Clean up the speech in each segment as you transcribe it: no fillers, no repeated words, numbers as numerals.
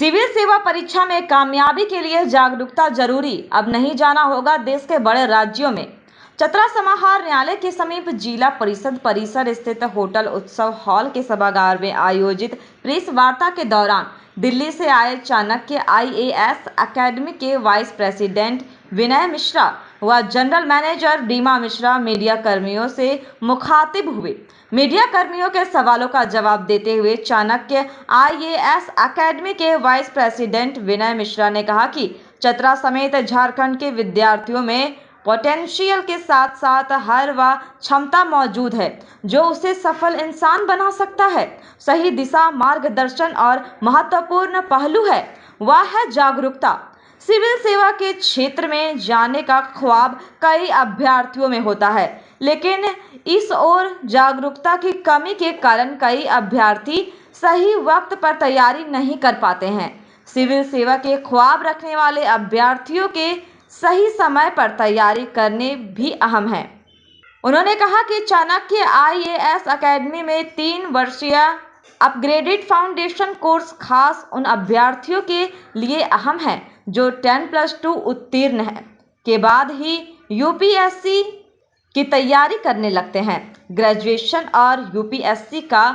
Civil सेवा परीक्षा में कामयाबी के लिए जागरूकता जरूरी। अब नहीं जाना होगा देश के बड़े राज्यों में। चतरा समाहर न्यायालय के समीप जिला परिषद परिसर स्थित होटल उत्सव हॉल के सभागार में आयोजित प्रेस वार्ता के दौरान दिल्ली से आए चाणक्य IAS अकेडमी के वाइस प्रेसिडेंट विनय मिश्रा व general manager Reema Mishra media कर्मियों से मुखातिब हुए। मीडिया कर्मियों के सवालों का जवाब देते हुए चाणक्य IAS अकेडमी के वाइस प्रेसिडेंट विनय मिश्रा ने कहा कि चतरा समेत झारखंड के विद्यार्थियों में पोटेंशियल के साथ साथ हर वह क्षमता मौजूद है जो उसे सफल इंसान बना सकता है। सही दिशा, मार्गदर्शन और महत्वपूर्ण पहलू है वह है जागरूकता। सिविल सेवा के क्षेत्र में जाने का ख्वाब कई अभ्यर्थियों में होता है, लेकिन इस ओर जागरूकता की कमी के कारण कई अभ्यर्थी सही वक्त पर तैयारी नहीं कर पाते हैं। सिविल सेवा के ख्वाब रखने वाले अभ्यर्थियों के सही समय पर तैयारी करने भी अहम है। उन्होंने कहा कि चाणक्य IAS अकेडमी में 3 वर्षीय अपग्रेडेड फाउंडेशन कोर्स खास उन अभ्यर्थियों के लिए अहम है जो 10+2 उत्तीर्ण है के बाद ही UPSC की तैयारी करने लगते हैं। ग्रेजुएशन और UPSC का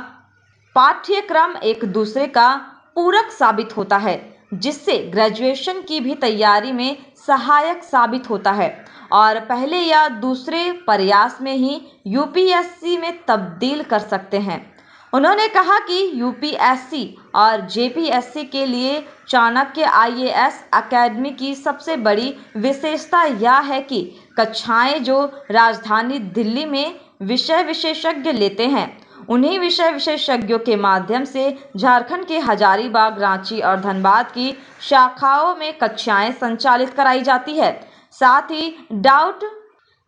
पाठ्यक्रम एक दूसरे का पूरक साबित होता है, जिससे ग्रेजुएशन की भी तैयारी में सहायक साबित होता है और पहले या दूसरे प्रयास में ही UPSC में तब्दील कर सकते हैं। उन्होंने कहा कि UPSC और JPSC के लिए चाणक्य IAS अकेडमी की सबसे बड़ी विशेषता यह है कि कक्षाएं जो राजधानी दिल्ली में विषय विशेषज्ञ लेते हैं, उन्हीं विषय विशेषज्ञों के माध्यम से झारखंड के हजारीबाग, रांची और धनबाद की शाखाओं में कक्षाएं संचालित कराई जाती है। साथ ही डाउट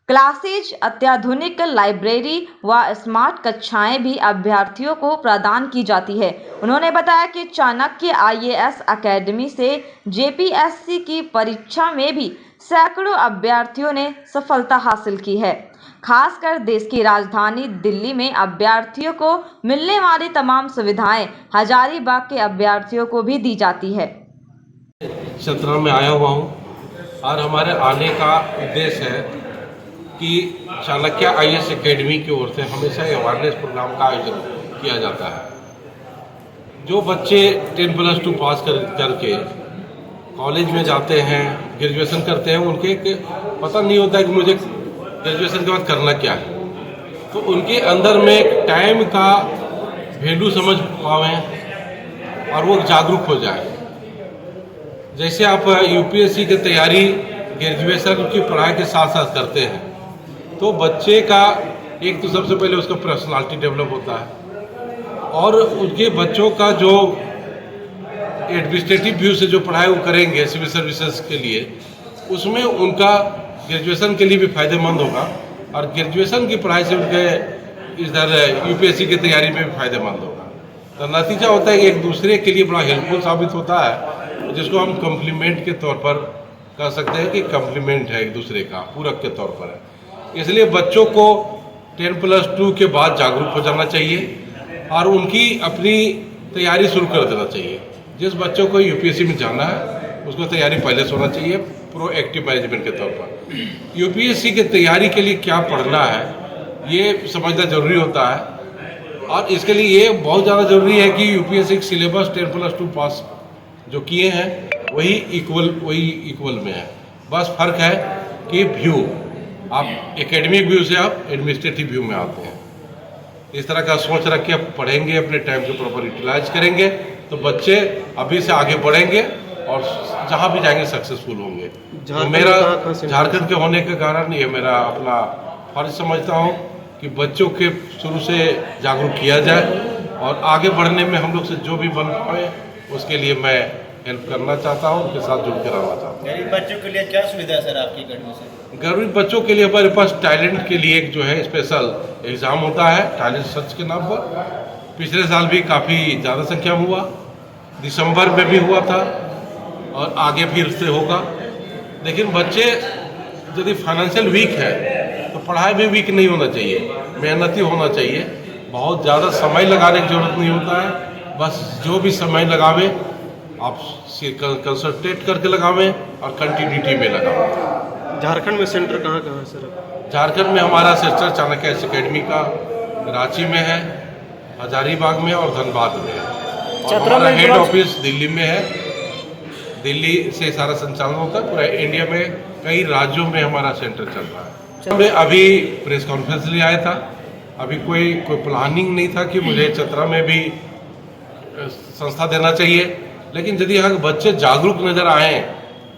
क्लासेज, अत्याधुनिक लाइब्रेरी व स्मार्ट कक्षाएं भी अभ्यर्थियों को प्रदान की जाती है। उन्होंने बताया कि चाणक्य IAS अकेडमी से JPSC की परीक्षा में भी सैकड़ों अभ्यर्थियों ने सफलता हासिल की है। खासकर देश की राजधानी दिल्ली में अभ्यर्थियों को मिलने वाली तमाम सुविधाएं हजारीबाग के अभ्यर्थियों को भी दी जाती है। चतरा में आया हुआ हूँ और हमारे आने का उद्देश्य है कि चाणक्य IAS अकेडमी की ओर से हमेशा अवेयरनेस प्रोग्राम का आयोजन किया जाता है। जो बच्चे 10+2 पास करके कॉलेज में जाते हैं, ग्रेजुएशन करते हैं, उनके पता नहीं होता है कि मुझे ग्रेजुएशन के बाद करना क्या है, तो उनके अंदर में टाइम का वैल्यू समझ पावें और वो जागरूक हो जाए। जैसे आप UPSC की तैयारी ग्रेजुएशन की पढ़ाई के साथ साथ करते हैं तो बच्चे का एक तो सबसे पहले उसका पर्सनालिटी डेवलप होता है और उनके बच्चों का जो एडमिनिस्ट्रेटिव व्यू से जो पढ़ाई वो करेंगे सिविल सर्विसेज के लिए, उसमें उनका ग्रेजुएशन के लिए भी फायदेमंद होगा और ग्रेजुएशन की पढ़ाई से उनके इधर UPSC की तैयारी में भी फायदेमंद होगा। तो नतीजा होता है कि एक दूसरे के लिए बड़ा हेल्पफुल साबित होता है, जिसको हम कम्प्लीमेंट के तौर पर कह सकते हैं कि कम्प्लीमेंट है, एक दूसरे का पूरक के तौर पर है। इसलिए बच्चों को 10+2 के बाद जागरूक हो जाना चाहिए और उनकी अपनी तैयारी शुरू कर देना चाहिए। जिस बच्चों को UPSC में जाना है उसको तैयारी पहले से होना चाहिए, प्रोएक्टिव मैनेजमेंट के तौर पर। UPSC की तैयारी के लिए क्या पढ़ना है ये समझना जरूरी होता है और इसके लिए ये बहुत ज़्यादा ज़रूरी है कि UPSC सिलेबस 10+2 पास जो किए हैं वही इक्वल में है। बस फर्क है कि व्यू, आप एकेडमिक व्यू से आप एडमिनिस्ट्रेटिव व्यू में आते हैं। इस तरह का सोच रख के आप पढ़ेंगे, अपने टाइम को प्रॉपर यूटिलाइज करेंगे तो बच्चे अभी से आगे बढ़ेंगे और जहाँ भी जाएंगे सक्सेसफुल होंगे। तो मेरा झारखंड के होने के कारण ये मेरा अपना फर्ज समझता हूँ कि बच्चों के शुरू से जागरूक किया जाए और आगे बढ़ने में हम लोग से जो भी बन पाए उसके लिए मैं हेल्प करना चाहता हूँ, उनके साथ जुड़ कर रहना चाहता हूँ। गरीब बच्चों के लिए क्या सुविधा है सर आपकी अकेडमी से? गरीब बच्चों के लिए हमारे पास टैलेंट के लिए एक जो है स्पेशल एग्ज़ाम होता है टैलेंट सर्च के नाम पर। पिछले साल भी काफ़ी ज़्यादा संख्या में हुआ, दिसंबर में भी हुआ था और आगे फिर से होगा। लेकिन बच्चे यदि फाइनेंशियल वीक है तो पढ़ाई में वीक नहीं होना चाहिए, मेहनती होना चाहिए। बहुत ज़्यादा समय लगाने की जरूरत नहीं होता है, बस जो भी समय लगावे आप कंसंट्रेट करके लगावें और कंटिन्यूटी में लगावें। झारखंड में सेंटर कहाँ कहाँ है सर? झारखंड में हमारा सेंटर चाणक्य एकेडमी का रांची में है, हजारीबाग में और धनबाद में है, और हमारा हेड ऑफिस दिल्ली में है। दिल्ली से सारा संचालन होता है। पूरा इंडिया में कई राज्यों में हमारा सेंटर चल रहा है। मैं अभी प्रेस कॉन्फ्रेंस लिए आया था। अभी कोई प्लानिंग नहीं था कि मुझे चतरा में भी संस्था देना चाहिए, लेकिन यदि यहाँ के बच्चे जागरूक नजर आए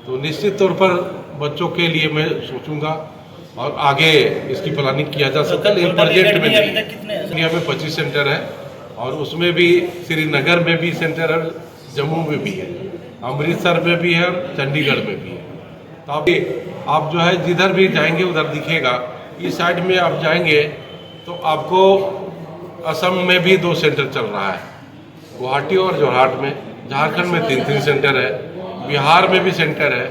तो निश्चित तौर पर बच्चों के लिए मैं सोचूंगा और आगे इसकी प्लानिंग किया जा सकता है। लेकिन प्रोजेक्ट में नहीं। इंडिया में 25 सेंटर है और उसमें भी श्रीनगर में भी सेंटर है, जम्मू में भी है, अमृतसर में भी है और चंडीगढ़ में भी है। तो आप जो है जिधर भी जाएंगे उधर दिखेगा। इस साइड में आप जाएंगे तो आपको असम में भी 2 सेंटर चल रहा है, गुवाहाटी और जोरहाट में। झारखंड में 3 सेंटर है, बिहार में भी सेंटर है।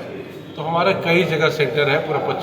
तो हमारा कई जगह सेंटर है पूरा